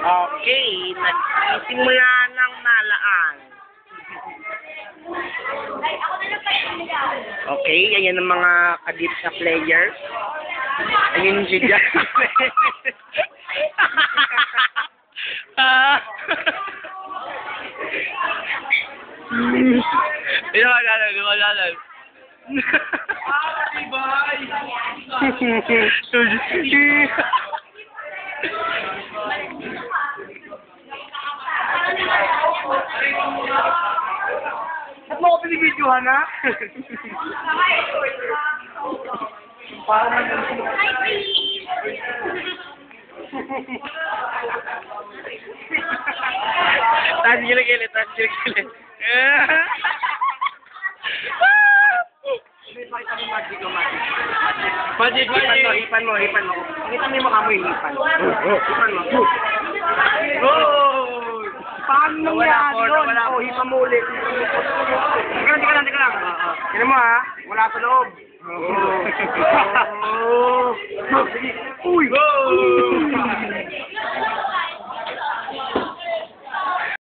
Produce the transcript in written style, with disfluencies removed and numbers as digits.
Okay, nagsimula ng malaan. Okay, ayan ang mga kadip na players. Ayun si Jack. Pinakalalan. Ba't mo ko pinibidyohan, ha? Parang taas gilid. Magic. Hipan mo. Hipan mo yung mukha mo, hipan. Hipan mo. Oh! Paano nangyari yun? Oh, hipan mo ulit. Teka lang. Tignan mo, ha? Wala sa loob. Oh. Uy!